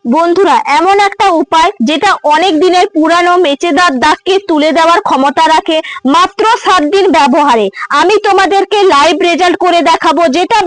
বন্ধুরা, এমন একটা উপায় যেটা অনেক দিনের পুরানো মেচেদার দাগকে তুলে দেওয়ার ক্ষমতা রাখে মাত্র 7 দিন ব্যবহারে। আমি তোমাদেরকে লাইভ রেজাল্ট করে দেখাবো, যেটা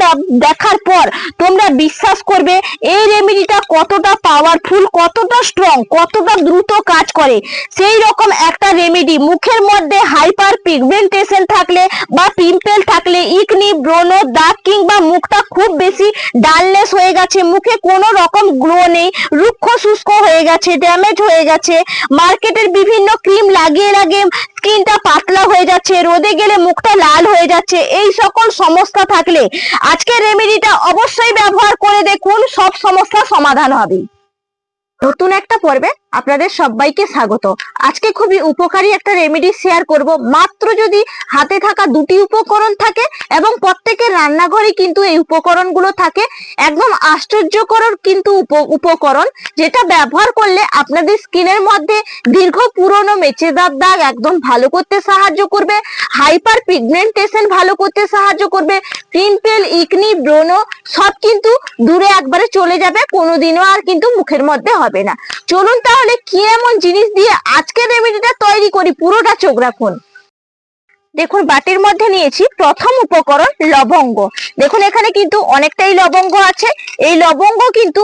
দেখার পর তোমরা বিশ্বাস করবে এই রেমেডিটা কতটা পাওয়ারফুল, কতটা স্ট্রং, কতটা দ্রুত কাজ করে। সেই রকম একটা রেমেডি, মুখের মধ্যে হাইপার পিগমেন্টেশন থাকলে বা পিম্পল থাকলে, ইকনি, ব্রণ, দাগ কিংবা মুখটা খুব বেশি ডালনেস হয়ে গেছে, মুখে কোনো রকম গ্লো নেই, রুক্ষ শুষ্ক হয়ে গেছে, ড্যামেজ হয়ে গেছে, মার্কেটের বিভিন্ন ক্রিম লাগিয়ে লাগিয়ে স্কিনটা পাতলা হয়ে যাচ্ছে, রোদে গেলে মুখটা লাল হয়ে যাচ্ছে, এই সকল সমস্যা থাকলে আজকের রেমেডিটা অবশ্যই ব্যবহার করে দেখুন, সব সমস্যার সমাধান হবে। নতুন একটা পর্বে আপনাদের সবাইকে স্বাগত। আজকে খুবই উপকারী একটা রেমেডি শেয়ার করব। মাত্র যদি হাতে থাকা দুটি উপকরণ থাকে এবং প্রত্যেকের রান্নাঘরে কিন্তু এই উপকরণগুলো থাকে, একদম আশ্চর্যকর কিন্তু উপকরণ, যেটা ব্যবহার করলে আপনাদের স্কিনের মধ্যে দীর্ঘ পুরনো মেচেদার দাগ একদম ভালো করতে সাহায্য করবে, হাইপার পিগমেন্টেশন ভালো করতে সাহায্য করবে, পিম্পল, ইকনি, ব্রণ সব কিন্তু দূরে একবারে চলে যাবে, কোনোদিনও আর কিন্তু মুখের মধ্যে হবে না। চলুন তাহলে কি এমন জিনিস দিয়ে আজকের রেমেডিটা তৈরি করি, পুরোটা চোখ রাখুন। দেখুন, বাটির মধ্যে নিয়েছি প্রথম উপকরণ লবঙ্গ। দেখুন এখানে কিন্তু অনেকটাই লবঙ্গ আছে। এই লবঙ্গ কিন্তু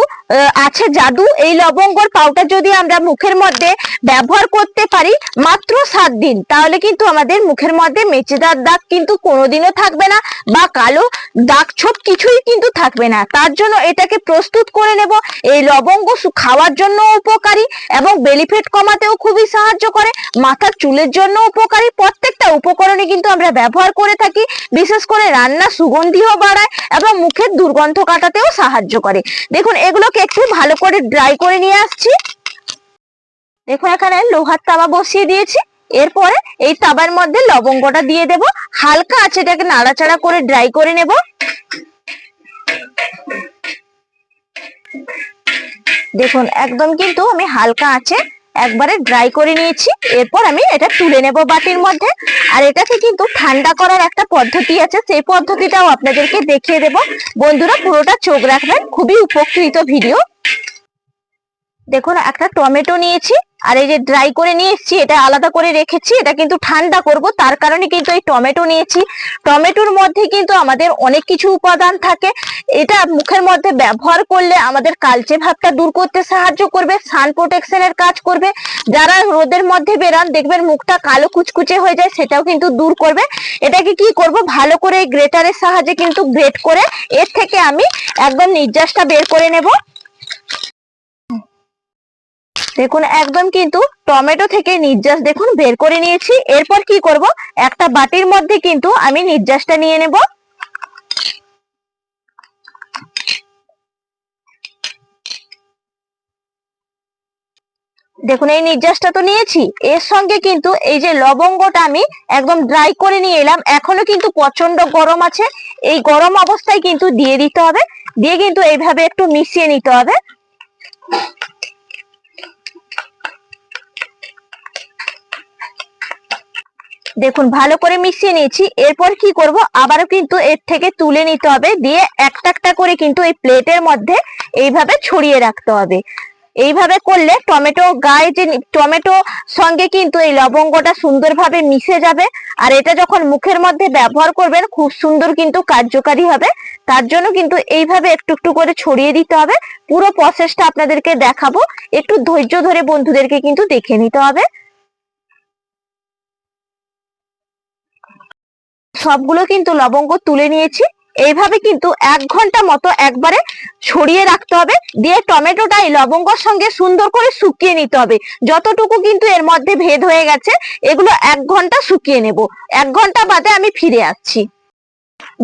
আছে জাদু। এই লবঙ্গর পাউডার যদি আমরা মুখের মধ্যে ব্যবহার করতে পারি মাত্র 7 দিন, তাহলে কিন্তু আমাদের মুখের মধ্যে মেচেদার দাগ কিন্তু কোনোদিনও থাকবে না, বা কালো দাগ ছোপ কিছুই কিন্তু থাকবে না। তার জন্য এটাকে প্রস্তুত করে নেব। এই লবঙ্গ খাওয়ার জন্য উপকারী এবং বেলি ফ্যাট কমাতেও খুবই সাহায্য করে, মাথার চুলের জন্য উপকারী। প্রত্যেকটা উপকরণ কিন্তু আমরা ব্যবহার করে থাকি। বিশেষ করে রান্না সুগন্ধিও বাড়ায় এবং মুখের দুর্গন্ধ কাটাতেও সাহায্য করে। দেখুন এগুলোকে একটু ভালো করে ড্রাই করে নিয়ে আসছি। দেখুন এখানে লোহার তাওয়া বসিয়ে দিয়েছি। এরপরে এই তাওয়ার মধ্যে লবঙ্গটা দিয়ে দেব। হালকা আছে এটাকে নাড়াচাড়া করে ড্রাই করে নেব। দেখুন একদম কিন্তু আমি হালকা আছে একবারে ড্রাই করে নিয়েছি। এরপর আমি এটা তুলে নেব বাটির মধ্যে। আর এটাকে কিন্তু ঠান্ডা করার একটা পদ্ধতি আছে, সেই পদ্ধতিটাও আপনাদেরকে দেখিয়ে দেব। বন্ধুরা পুরোটা চোখ রাখবেন, খুবই উপকৃত ভিডিও। দেখুন একটা টমেটো নিয়েছি, আর এই যে ড্রাই করে নিয়ে এসেছি, এটা আলাদা করে রেখেছি। এটা কিন্তু ঠান্ডা করব, তার কারণে কিন্তু এই টমেটো নিয়েছি। টমেটোর মধ্যে কিন্তু আমাদের অনেক কিছু উপাদান থাকে। এটা মুখের মধ্যে ব্যবহার করলে আমাদের কালচে ভাবটা দূর করতে সাহায্য করবে, সান প্রোটেকশনের কাজ করবে। যারা রোদের মধ্যে বেরান দেখবেন মুখটা কালো কুচকুচে হয়ে যায়, সেটাও কিন্তু দূর করবে। এটাকে কি করব, ভালো করে গ্রেটারের সাহায্যে কিন্তু গ্রেট করে এর থেকে আমি একদম নির্যাসটা বের করে নেব। দেখুন একদম কিন্তু টমেটো থেকে নির্যাস দেখুন বের করে নিয়েছি। এরপর কি করব, একটা বাটির মধ্যে কিন্তু আমি নির্যাসটা নিয়ে নেব। দেখুন এই নির্যাসটা তো নিয়েছি, এর সঙ্গে কিন্তু এই যে লবঙ্গটা আমি একদম ড্রাই করে নিয়ে এলাম। এখনো কিন্তু প্রচন্ড গরম আছে, এই গরম অবস্থায় কিন্তু দিয়ে দিতে হবে। দিয়ে কিন্তু এইভাবে একটু মিশিয়ে নিতে হবে। দেখুন ভালো করে মিশিয়ে নিয়েছি। এরপর কি করব, আবারও কিন্তু এর থেকে তুলে নিতে হবে, দিয়ে একটা একটা করে কিন্তু এই প্লেটের মধ্যে এইভাবে ছড়িয়ে রাখতে হবে। এইভাবে করলে টমেটো গায়ে যে টমেটো সঙ্গে কিন্তু এই লবঙ্গটা সুন্দরভাবে মিশে যাবে। আর এটা যখন মুখের মধ্যে ব্যবহার করবেন খুব সুন্দর কিন্তু কার্যকারী হবে। তার জন্য কিন্তু এইভাবে একটু একটু করে ছড়িয়ে দিতে হবে। পুরো প্রসেসটা আপনাদেরকে দেখাবো, একটু ধৈর্য ধরে বন্ধুদেরকে কিন্তু দেখে নিতে হবে। সবগুলো কিন্তু লবঙ্গ তুলে নিয়েছি। এইভাবে কিন্তু 1 ঘন্টা মতো একবারে ছড়িয়ে রাখতে হবে। দিয়ে টমেটোটা এই লবঙ্গর সঙ্গে সুন্দর করে শুকিয়ে নিতে হবে। যতটুকু কিন্তু এর মধ্যে ভেদ হয়ে গেছে এগুলো 1 ঘন্টা শুকিয়ে নেব। 1 ঘন্টা বাদে আমি ফিরে আসছি।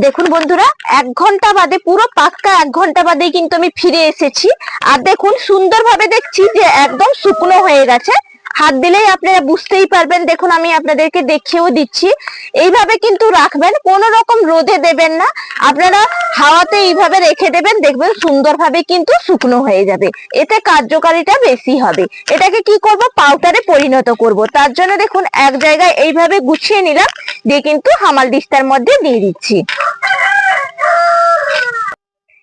দেখুন বন্ধুরা, 1 ঘন্টা বাদে, পুরো পাক্কা 1 ঘন্টা বাদে কিন্তু আমি ফিরে এসেছি। আর দেখুন সুন্দরভাবে দেখছি যে একদম শুকনো হয়ে গেছে। হাত দিলেই আপনারা বুঝতেই পারবেন। দেখুন আমি আপনাদেরকে দেখিয়েও দিচ্ছি। এইভাবে কিন্তু রাখবেন, কোনো রকম রোদে দেবেন না, আপনারা হাওয়াতে এইভাবে রেখে দেবেন, দেখবেন সুন্দরভাবে কিন্তু শুকনো হয়ে যাবে। এতে কার্যকারিতা বেশি হবে। এটাকে কি করব, পাউডারে পরিণত করব। তার জন্য দেখুন এক জায়গায় এইভাবে গুছিয়ে নিলাম, দিয়ে কিন্তু হামাল দিস্তার মধ্যে দিয়ে দিচ্ছি।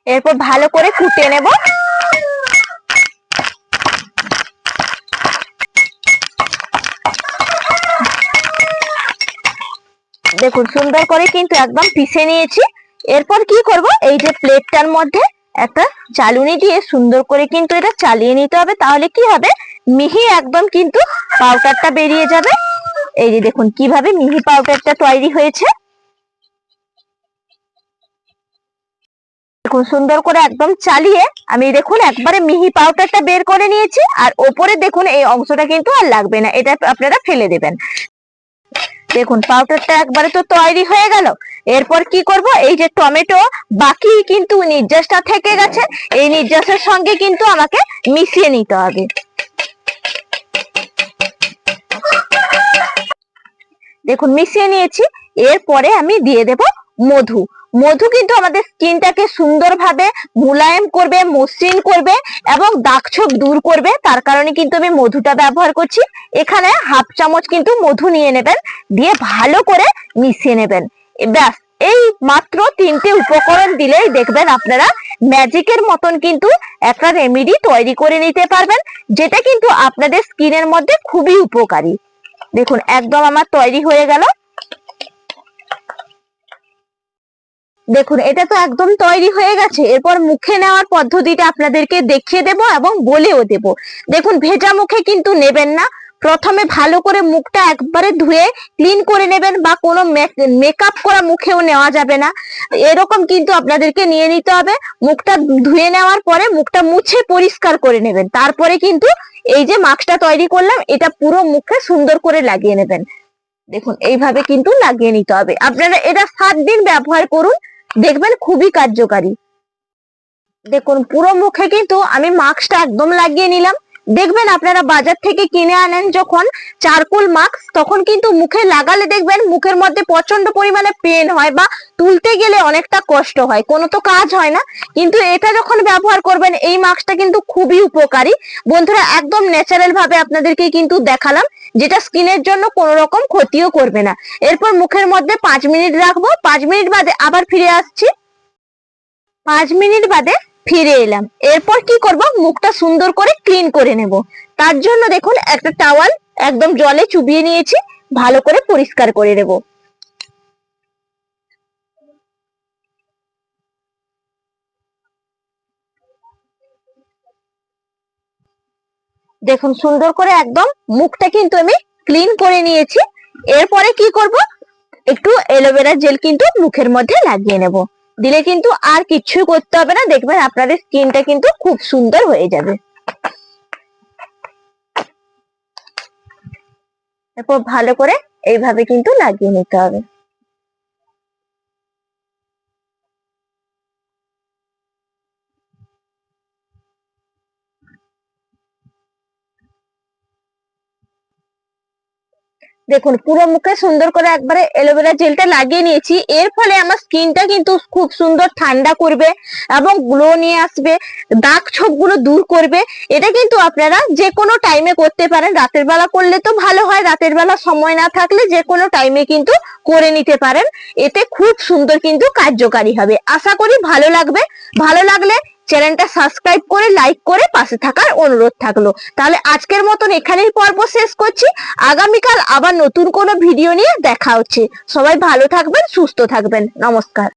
এরপর ভালো করে কুটে নেব। দেখুন সুন্দর করে কিন্তু একদম পিষে নিয়েছি। এরপর কি করব, এই যে প্লেটটার মধ্যে একটা চালুনি দিয়ে সুন্দর করে কিন্তু এটা চালিয়ে নিতে হবে, তাহলে কি হবে, মিহি একদম কিন্তু পাউডারটা বেরিয়ে যাবে। এই যে দেখুন কিভাবে মিহি পাউডারটা তৈরি হয়েছে। দেখুন সুন্দর করে একদম চালিয়ে আমি দেখুন একবারে মিহি পাউডারটা বের করে নিয়েছি। আর ওপরে দেখুন এই অংশটা কিন্তু আর লাগবে না, এটা আপনারা ফেলে দেবেন। দেখুন পাউডারটা একবারে তো তৈরি হয়ে গেল। এরপর কি করব, এই যে টমেটো বাকি কিন্তু নির্যাসটা থেকে গেছে, এই নির্যাসের সঙ্গে কিন্তু আমাকে মিশিয়ে নিতে হবে। দেখুন মিশিয়ে নিয়েছি। এরপরে আমি দিয়ে দেব মধু। মধু কিন্তু আমাদের স্কিনটাকে সুন্দরভাবে মুলায়েম করবে, মসৃণ করবে এবং দাগ ছোপ দূর করবে, তার কারণে কিন্তু আমি মধুটা ব্যবহার করছি। এখানে হাফ চামচ কিন্তু মধু নিয়ে নেবেন, দিয়ে ভালো করে মিশিয়ে নেবেন। ব্যাস, এই মাত্র 3টে উপকরণ দিলেই দেখবেন আপনারা ম্যাজিকের মতন কিন্তু একটা রেমেডি তৈরি করে নিতে পারবেন, যেটা কিন্তু আপনাদের স্কিনের মধ্যে খুবই উপকারী। দেখুন একদম আমার তৈরি হয়ে গেল। দেখুন এটা তো একদম তৈরি হয়ে গেছে। এরপর মুখে নেওয়ার পদ্ধতিটা আপনাদেরকে দেখিয়ে দেব এবং বলেও দেব। দেখুন ভেজা মুখে কিন্তু নেবেন না, প্রথমে ভালো করে মুখটা একবারে ধুয়ে ক্লিন করে নেবেন, বা কোনো মেকআপ করা মুখেও নেওয়া যাবে না, এরকম কিন্তু আপনাদেরকে নিয়ে নিতে হবে। মুখটা ধুয়ে নেওয়ার পরে মুখটা মুছে পরিষ্কার করে নেবেন, তারপরে কিন্তু এই যে মাস্কটা তৈরি করলাম এটা পুরো মুখে সুন্দর করে লাগিয়ে নেবেন। দেখুন এইভাবে কিন্তু লাগিয়ে নিতে হবে। আপনারা এটা 7 দিন ব্যবহার করুন, দেখবেন খুবই কার্যকারী। দেখুন পুরো মুখে কিন্তু আমি মাস্কটা একদম লাগিয়ে নিলাম। দেখবেন আপনারা বাজার থেকে কিনে আনেন যখন চারকোল মাস্ক, তখন কিন্তু মুখে লাগালে দেখবেন মুখের মধ্যে প্রচন্ড পরিমাণে পেন হয় বা তুলতে গেলে অনেকটা কষ্ট হয়, কোনো তো কাজ হয় না। কিন্তু এটা যখন ব্যবহার করবেন, এই মাস্কটা কিন্তু খুবই উপকারী। বন্ধুরা একদম ন্যাচারাল ভাবে আপনাদেরকে কিন্তু দেখালাম, যেটা স্কিনের জন্য কোনো রকম ক্ষতিও করবে না। এরপর মুখের মধ্যে 5 মিনিট রাখবো, 5 মিনিট বাদে আবার ফিরে আসছি। 5 মিনিট বাদে ফিরে এলাম। এরপর কি করব, মুখটা সুন্দর করে ক্লিন করে নেব। তার জন্য দেখুন একটা টাওয়াল একদম জলে চুবিয়ে নিয়েছি, ভালো করে পরিষ্কার করে নেব। দেখুন সুন্দর করে একদম মুখটা কিন্তু আমি ক্লিন করে নিয়েছি। এরপরে কি করব, একটু অ্যালোভেরা জেল কিন্তু মুখের মধ্যে লাগিয়ে নেব। দিলে কিন্তু আর কিছু করতে হবে না, দেখবেন আপনাদের স্কিনটা কিন্তু খুব সুন্দর হয়ে যাবে। এরপর ভালো করে এইভাবে কিন্তু লাগিয়ে নিতে হবে। দেখুন পুরো মুখে সুন্দর করে একবারে অ্যালোভেরা জেলটা লাগিয়ে নিয়েছি। এর ফলে আমার স্কিনটা কিন্তু খুব সুন্দর ঠান্ডা করবে এবং গ্লো নিয়ে আসবে, দাগ ছোপ গুলো দূর করবে। এটা কিন্তু আপনারা যে কোনো টাইমে করতে পারেন। রাতের বেলা করলে তো ভালো হয়, রাতের বেলা সময় না থাকলে যে কোনো টাইমে কিন্তু করে নিতে পারেন। এতে খুব সুন্দর কিন্তু কার্যকারী হবে। আশা করি ভালো লাগবে। ভালো লাগলে চ্যানেলটা সাবস্ক্রাইব করে লাইক করে পাশে থাকার অনুরোধ থাকলো। তাহলে আজকের মতন এখানেই পর্ব শেষ করছি। আগামীকাল আবার নতুন কোনো ভিডিও নিয়ে দেখা হচ্ছে। সবাই ভালো থাকবেন, সুস্থ থাকবেন। নমস্কার।